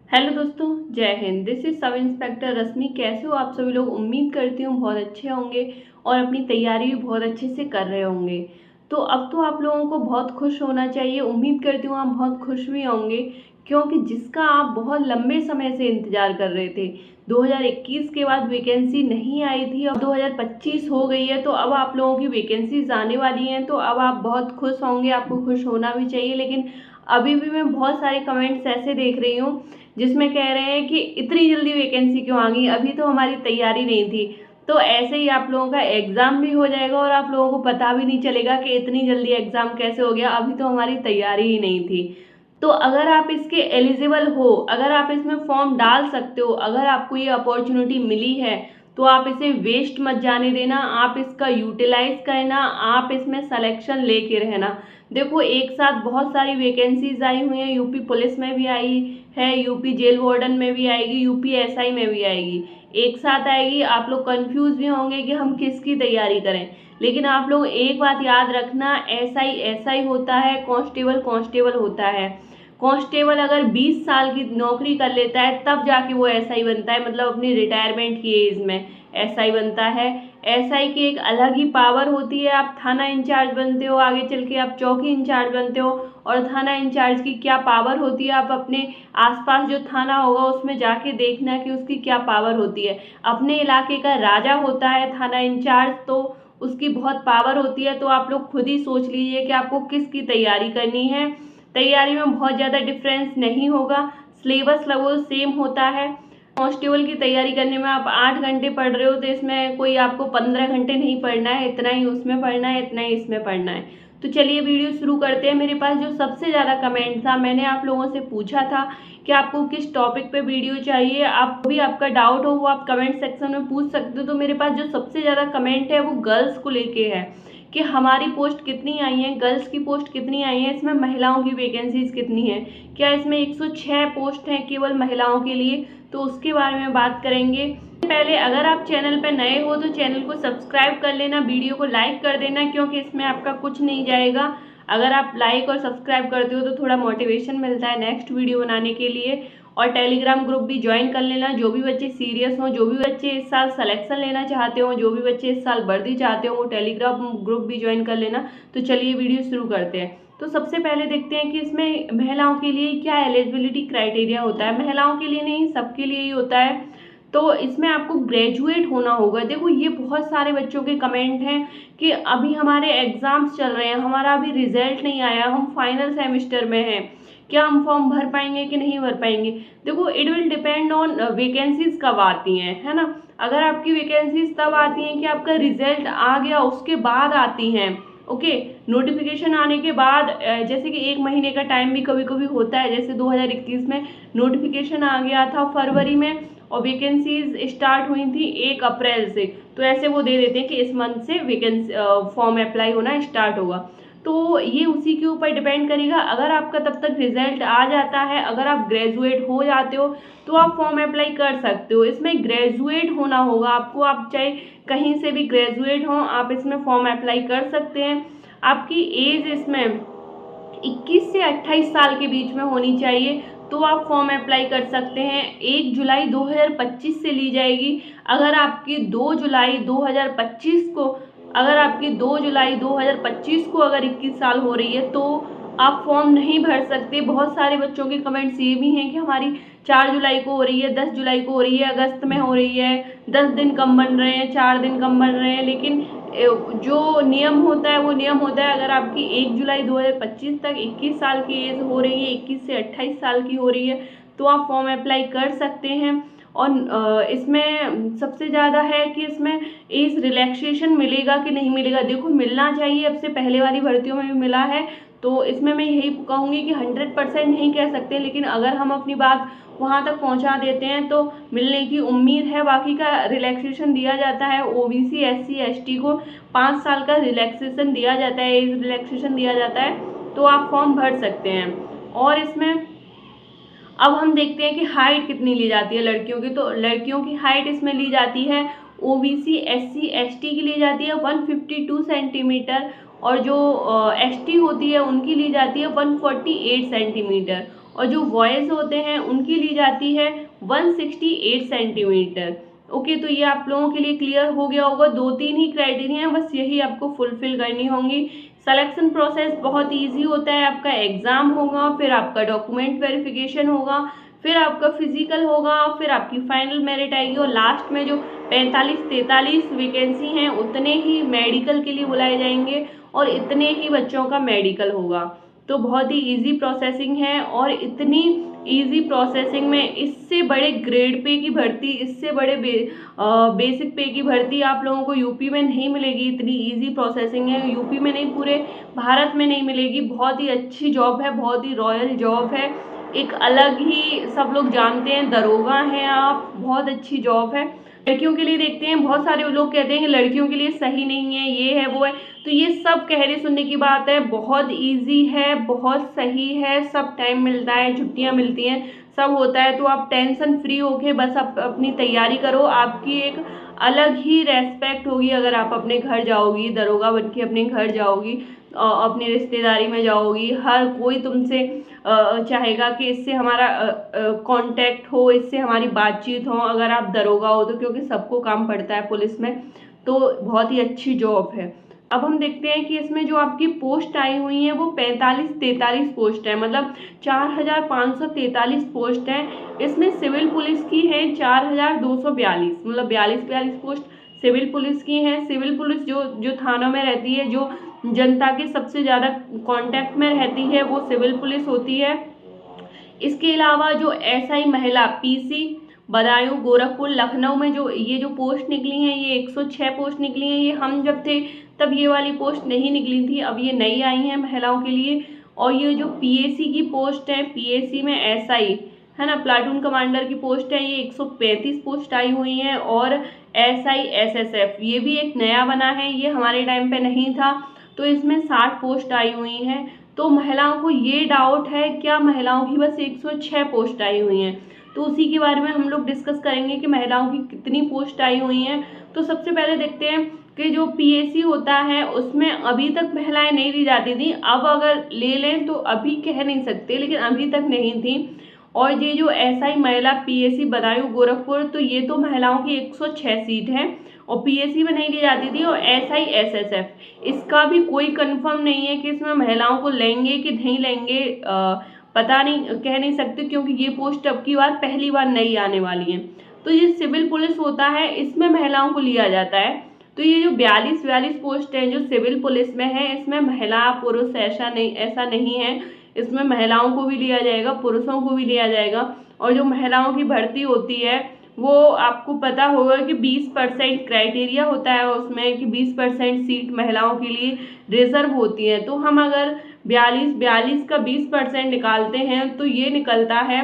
Hello दोस्तों, जय हिंद। This is sub inspector Rashmi. कैसे हो आप सभी लोग? उम्मीद करती हूँ बहुत अच्छे होंगे और अपनी तैयारी भी बहुत अच्छे से कर रहे होंगे। तो अब तो आप लोगों को बहुत खुश होना चाहिए। उम्मीद करती हूँ आप बहुत खुश भी होंगे, क्योंकि जिसका आप बहुत लंबे समय से इंतजार कर रहे थे। 2021 के बाद वैकेंसी नहीं आई थी, अब 2025 हो गई है, तो अब आप लोगों की वैकेंसीज आने वाली हैं। तो अब आप बहुत खुश होंगे, आपको खुश होना भी चाहिए। लेकिन अभी भी मैं बहुत सारे कमेंट्स ऐसे देख रही हूँ जिसमें कह रहे हैं कि इतनी जल्दी वैकेंसी क्यों आ गई, अभी तो हमारी तैयारी नहीं थी। तो ऐसे ही आप लोगों का एग्ज़ाम भी हो जाएगा और आप लोगों को पता भी नहीं चलेगा कि इतनी जल्दी एग्ज़ाम कैसे हो गया, अभी तो हमारी तैयारी ही नहीं थी। तो अगर आप इसके एलिजिबल हो, अगर आप इसमें फॉर्म डाल सकते हो, अगर आपको ये अपॉर्चुनिटी मिली है, तो आप इसे वेस्ट मत जाने देना। आप इसका यूटिलाइज करना, आप इसमें सिलेक्शन लेके रहना। देखो, एक साथ बहुत सारी वैकेंसीज आई हुई हैं। यूपी पुलिस में भी आई है, यूपी जेल वार्डन में भी आएगी, यूपी एसआई में भी आएगी, एक साथ आएगी। आप लोग कंफ्यूज भी होंगे कि हम किसकी तैयारी करें। लेकिन आप लोग एक बात याद रखना, एसआई एसआई होता है, कांस्टेबल कांस्टेबल होता है। कांस्टेबल अगर 20 साल की नौकरी कर लेता है तब जाके वो एसआई बनता है, मतलब अपनी रिटायरमेंट की एज में एसआई बनता है। एसआई की एक अलग ही पावर होती है। आप थाना इंचार्ज बनते हो, आगे चल के आप चौकी इंचार्ज बनते हो। और थाना इंचार्ज की क्या पावर होती है, आप अपने आसपास जो थाना होगा उसमें जाके देखना कि उसकी क्या पावर होती है। अपने इलाके का राजा होता है थाना इंचार्ज, तो उसकी बहुत पावर होती है। तो आप लोग खुद ही सोच लीजिए कि आपको किसकी तैयारी करनी है। तैयारी में बहुत ज़्यादा डिफरेंस नहीं होगा, सिलेबस लगभग सेम होता है। कांस्टेबल की तैयारी करने में आप 8 घंटे पढ़ रहे हो, तो इसमें कोई आपको 15 घंटे नहीं पढ़ना है, इतना ही उसमें पढ़ना है, इतना ही इसमें पढ़ना है। तो चलिए वीडियो शुरू करते हैं। मेरे पास जो सबसे ज़्यादा कमेंट था, मैंने आप लोगों से पूछा था कि आपको किस टॉपिक पे वीडियो चाहिए। आप भी आपका डाउट हो वो आप कमेंट सेक्शन में पूछ सकते हो। तो मेरे पास जो सबसे ज़्यादा कमेंट है वो गर्ल्स को लेके है कि हमारी पोस्ट कितनी आई है, गर्ल्स की पोस्ट कितनी आई है, इसमें महिलाओं की वैकेंसीज कितनी है, क्या इसमें 106 पोस्ट हैं केवल महिलाओं के लिए। तो उसके बारे में बात करेंगे। पहले अगर आप चैनल पर नए हो तो चैनल को सब्सक्राइब कर लेना, वीडियो को लाइक कर देना, क्योंकि इसमें आपका कुछ नहीं जाएगा। अगर आप लाइक और सब्सक्राइब करते हो तो थोड़ा मोटिवेशन मिलता है नेक्स्ट वीडियो बनाने के लिए। और टेलीग्राम ग्रुप भी ज्वाइन कर लेना। जो भी बच्चे सीरियस हों, जो भी बच्चे इस साल सिलेक्शन लेना चाहते हो, जो भी बच्चे इस साल वर्दी चाहते हो, वो टेलीग्राम ग्रुप भी ज्वाइन कर लेना। तो चलिए वीडियो शुरू करते हैं। तो सबसे पहले देखते हैं कि इसमें महिलाओं के लिए क्या एलिजिबिलिटी क्राइटेरिया होता है। महिलाओं के लिए नहीं, सबके लिए ही होता है। तो इसमें आपको ग्रेजुएट होना होगा। देखो, ये बहुत सारे बच्चों के कमेंट हैं कि अभी हमारे एग्ज़ाम्स चल रहे हैं, हमारा अभी रिजल्ट नहीं आया, हम फाइनल सेमेस्टर में हैं, क्या हम फॉर्म भर पाएंगे कि नहीं भर पाएंगे। देखो, it will depend on vacancies कब आती हैं, है ना। अगर आपकी वैकेंसीज तब आती हैं कि आपका रिजल्ट आ गया उसके बाद आती हैं, ओके। नोटिफिकेशन आने के बाद जैसे कि 1 महीने का टाइम भी कभी कभी होता है। जैसे 2021 में नोटिफिकेशन आ गया था फरवरी में और वैकेंसीज स्टार्ट हुई थी 1 अप्रैल से, तो ऐसे वो दे देते हैं कि इस मंथ से वैकेंसी फॉर्म अप्लाई होना स्टार्ट होगा। तो ये उसी के ऊपर डिपेंड करेगा। अगर आपका तब तक रिजल्ट आ जाता है, अगर आप ग्रेजुएट हो जाते हो, तो आप फॉर्म अप्लाई कर सकते हो। इसमें ग्रेजुएट होना होगा आपको, आप चाहे कहीं से भी ग्रेजुएट हों, आप इसमें फॉर्म अप्लाई कर सकते हैं। आपकी एज इसमें 21 से 28 साल के बीच में होनी चाहिए, तो आप फॉर्म अप्लाई कर सकते हैं। 1 जुलाई 2025 से ली जाएगी। अगर आपकी 2 जुलाई 2025 को अगर आपकी 2 जुलाई 2025 को अगर 21 साल हो रही है तो आप फॉर्म नहीं भर सकते। बहुत सारे बच्चों के कमेंट्स ये भी हैं कि हमारी 4 जुलाई को हो रही है, 10 जुलाई को हो रही है, अगस्त में हो रही है, 10 दिन कम बन रहे हैं, 4 दिन कम बन रहे हैं। लेकिन जो नियम होता है वो नियम होता है। अगर आपकी 1 जुलाई 2025 तक 21 साल की एज हो रही है, 21 से 28 साल की हो रही है, तो आप फॉर्म अप्लाई कर सकते हैं। और इसमें सबसे ज़्यादा है कि इसमें एज रिलैक्सेशन मिलेगा कि नहीं मिलेगा। देखो, मिलना चाहिए, अब से पहले वाली भर्तियों में भी मिला है। तो इसमें मैं यही कहूँगी कि 100% नहीं कह सकते, लेकिन अगर हम अपनी बात वहाँ तक पहुँचा देते हैं तो मिलने की उम्मीद है। बाकी का रिलैक्सेशन दिया जाता है। ओबीसी एससी एसटी को 5 साल का रिलैक्सेशन दिया जाता है, एज रिलैक्सेशन दिया जाता है, तो आप फॉर्म भर सकते हैं। और इसमें अब हम देखते हैं कि हाइट कितनी ली जाती है लड़कियों की। तो लड़कियों की हाइट इसमें ली जाती है, ओबीसी एससी एसटी की ली जाती है 152 सेंटीमीटर, और जो एसटी होती है उनकी ली जाती है 148 सेंटीमीटर। और जो बॉयज़ होते हैं उनकी ली जाती है 168 सेंटीमीटर। ओके, तो ये आप लोगों के लिए क्लियर हो गया होगा। 2-3 ही क्राइटेरिया हैं, बस यही आपको फुलफिल करनी होंगी। सिलेक्शन प्रोसेस बहुत ईजी होता है। आपका एग्ज़ाम होगा, फिर आपका डॉक्यूमेंट वेरिफिकेशन होगा, फिर आपका फिजिकल होगा, फिर आपकी फाइनल मेरिट आएगी और लास्ट में जो 45-43 वैकेंसी हैं उतने ही मेडिकल के लिए बुलाए जाएंगे और इतने ही बच्चों का मेडिकल होगा। तो बहुत ही इजी प्रोसेसिंग है और इतनी इजी प्रोसेसिंग में इससे बड़े ग्रेड पे की भर्ती, इससे बड़े बेसिक पे की भर्ती आप लोगों को यूपी में नहीं मिलेगी। इतनी इजी प्रोसेसिंग है, यूपी में नहीं पूरे भारत में नहीं मिलेगी। बहुत ही अच्छी जॉब है, बहुत ही रॉयल जॉब है, एक अलग ही सब लोग जानते हैं, दरोगा हैं आप, बहुत अच्छी जॉब है। लड़कियों के लिए देखते हैं, बहुत सारे लोग कहते हैं कि लड़कियों के लिए सही नहीं है, ये है वो है, तो ये सब कहने सुनने की बात है। बहुत इजी है, बहुत सही है, सब टाइम मिलता है, छुट्टियां मिलती हैं, सब होता है। तो आप टेंशन फ्री होके बस आप अपनी तैयारी करो। आपकी एक अलग ही रेस्पेक्ट होगी अगर आप अपने घर जाओगी, दरोगा बन के अपने घर जाओगी, अपनी रिश्तेदारी में जाओगी, हर कोई तुमसे चाहेगा कि इससे हमारा कांटेक्ट हो, इससे हमारी बातचीत हो अगर आप दरोगा हो तो, क्योंकि सबको काम पड़ता है पुलिस में। तो बहुत ही अच्छी जॉब है। अब हम देखते हैं कि इसमें जो आपकी पोस्ट आई हुई हैं वो 45-43 पोस्ट है, मतलब 4543 पोस्ट हैं। इसमें सिविल पुलिस की है 4242, मतलब 42 पोस्ट सिविल पुलिस की हैं। सिविल पुलिस जो थानों में रहती है, जो जनता के सबसे ज़्यादा कांटेक्ट में रहती है, वो सिविल पुलिस होती है। इसके अलावा जो एसआई महिला पीसी बदायूं, गोरखपुर, लखनऊ में जो पोस्ट निकली हैं, ये 106 पोस्ट निकली हैं। ये हम जब थे तब ये वाली पोस्ट नहीं निकली थी, अब ये नई आई हैं महिलाओं के लिए। और ये जो पीएसी की पोस्ट है, पीएसी में एसआई है ना, प्लाटून कमांडर की पोस्ट है, ये 135 पोस्ट आई हुई हैं। और एसआई एसएसएफ ये भी एक नया बना है, ये हमारे टाइम पे नहीं था, तो इसमें 60 पोस्ट आई हुई हैं। तो महिलाओं को ये डाउट है क्या महिलाओं की बस 106 पोस्ट आई हुई हैं, तो उसी के बारे में हम लोग डिस्कस करेंगे कि महिलाओं की कितनी पोस्ट आई हुई हैं। तो सबसे पहले देखते हैं कि जो पीएसी होता है उसमें अभी तक महिलाएं नहीं ली जाती थी, अब अगर ले लें तो अभी कह नहीं सकते, लेकिन अभी तक नहीं थी। और ये जो एसआई महिला पीएसी बदायूं गोरखपुर, तो ये तो महिलाओं की 106 सीट है और पीएसी में नहीं ली जाती थी। और एसआई एसएसएफ इसका भी कोई कंफर्म नहीं है कि इसमें महिलाओं को लेंगे कि नहीं लेंगे, पता नहीं, कह नहीं सकते, क्योंकि ये पोस्ट अब की बार पहली बार नई आने वाली है। तो ये सिविल पुलिस होता है, इसमें महिलाओं को लिया जाता है। तो ये जो 42 पोस्ट हैं जो सिविल पुलिस में है, इसमें महिला पुरुष ऐसा नहीं है, इसमें महिलाओं को भी लिया जाएगा, पुरुषों को भी लिया जाएगा। और जो महिलाओं की भर्ती होती है वो आपको पता होगा कि 20% क्राइटेरिया होता है उसमें, कि 20% सीट महिलाओं के लिए रिजर्व होती है। तो हम अगर 42 का 20% निकालते हैं तो ये निकलता है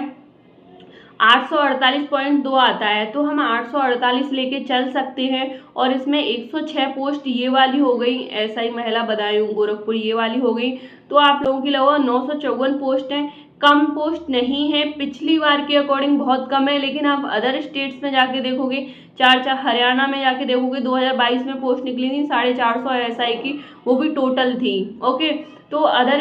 848.2 आता है। तो हम 848 लेके चल सकते हैं। और इसमें 106 पोस्ट ये वाली हो गई, एसआई महिला बदायूं गोरखपुर ये वाली हो गई। तो आप लोगों की लगभग 954 पोस्ट हैं, कम पोस्ट नहीं है, पिछली बार के अकॉर्डिंग बहुत कम है। लेकिन आप अदर स्टेट्स में जाके देखोगे, हरियाणा में जाके देखोगे 2022 में पोस्ट निकली थी 450 एसआई की, वो भी टोटल थी। ओके, तो अदर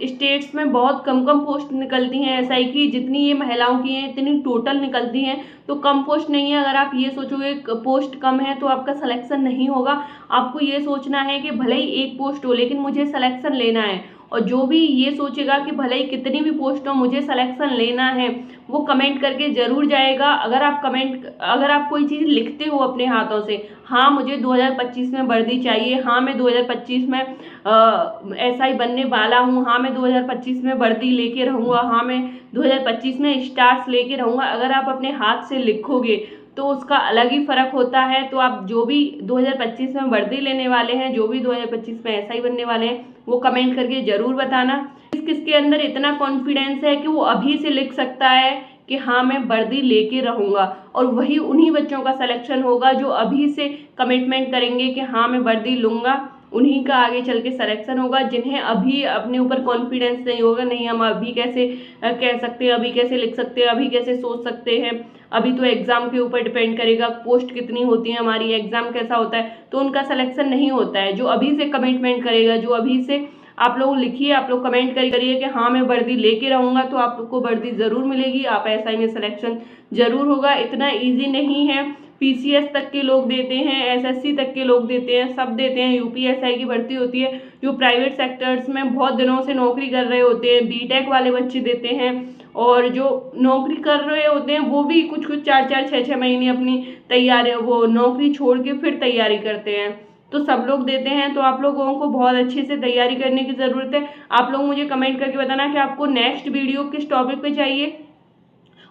स्टेट्स में बहुत कम पोस्ट निकलती हैं एसआई की, जितनी ये महिलाओं की हैं इतनी टोटल निकलती हैं। तो कम पोस्ट नहीं है। अगर आप ये सोचोगे पोस्ट कम है तो आपका सिलेक्शन नहीं होगा, आपको ये सोचना है कि भले ही एक पोस्ट हो लेकिन मुझे सिलेक्शन लेना है। और जो भी ये सोचेगा कि भले ही कितनी भी पोस्ट हो मुझे सिलेक्शन लेना है, वो कमेंट करके ज़रूर जाएगा। अगर आप कोई चीज़ लिखते हो अपने हाथों से, हाँ मुझे 2025 में वर्दी चाहिए, हाँ मैं 2025 में एसआई बनने वाला हूँ, हाँ मैं 2025 में वर्दी लेके रहूँगा, हाँ मैं 2025 में स्टार्स लेके रहूँगा, अगर आप अपने हाथ से लिखोगे तो उसका अलग ही फ़र्क होता है। तो आप जो भी 2025 में वर्दी लेने वाले हैं, जो भी 2025 में एसआई बनने वाले हैं, वो कमेंट करके ज़रूर बताना। किसके अंदर इतना कॉन्फिडेंस है कि वो अभी से लिख सकता है कि हाँ मैं वर्दी लेके रहूँगा, और वही उन्हीं बच्चों का सिलेक्शन होगा जो अभी से कमिटमेंट करेंगे कि हाँ मैं वर्दी लूँगा, उन्हीं का आगे चल के सिलेक्शन होगा। जिन्हें अभी अपने ऊपर कॉन्फिडेंस नहीं होगा, नहीं हम अभी कैसे कह सकते हैं, अभी कैसे लिख सकते हैं, अभी कैसे सोच सकते हैं, अभी तो एग्ज़ाम के ऊपर डिपेंड करेगा पोस्ट कितनी होती है हमारी, एग्ज़ाम कैसा होता है, तो उनका सिलेक्शन नहीं होता है। जो अभी से कमिटमेंट करेगा, जो अभी से आप लोग लिखिए, आप लोग कमेंट करिए कि हाँ मैं वर्दी लेके रहूँगा, तो आप लोग को वर्दी ज़रूर मिलेगी, आप एसआई में सिलेक्शन ज़रूर होगा। इतना ईजी नहीं है, पीसीएस तक के लोग देते हैं, एसएससी तक के लोग देते हैं, सब देते हैं। यूपीएसआई की भर्ती होती है, जो प्राइवेट सेक्टर्स में बहुत दिनों से नौकरी कर रहे होते हैं, बीटेक वाले बच्चे देते हैं, और जो नौकरी कर रहे होते हैं वो भी कुछ कुछ 4-4 6-6 महीने अपनी तैयारी वो नौकरी छोड़ के फिर तैयारी करते हैं। तो सब लोग देते हैं, तो आप लोगों को बहुत अच्छे से तैयारी करने की ज़रूरत है। आप लोग मुझे कमेंट करके बताना कि आपको नेक्स्ट वीडियो किस टॉपिक पे चाहिए,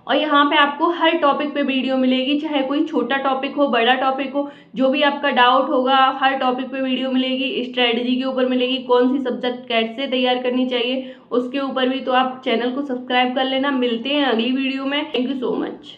और यहाँ पे आपको हर टॉपिक पे वीडियो मिलेगी, चाहे कोई छोटा टॉपिक हो, बड़ा टॉपिक हो, जो भी आपका डाउट होगा हर टॉपिक पे वीडियो मिलेगी। स्ट्रेटजी के ऊपर मिलेगी, कौन सी सब्जेक्ट कैसे तैयार करनी चाहिए उसके ऊपर भी। तो आप चैनल को सब्सक्राइब कर लेना। मिलते हैं अगली वीडियो में। Thank you so much.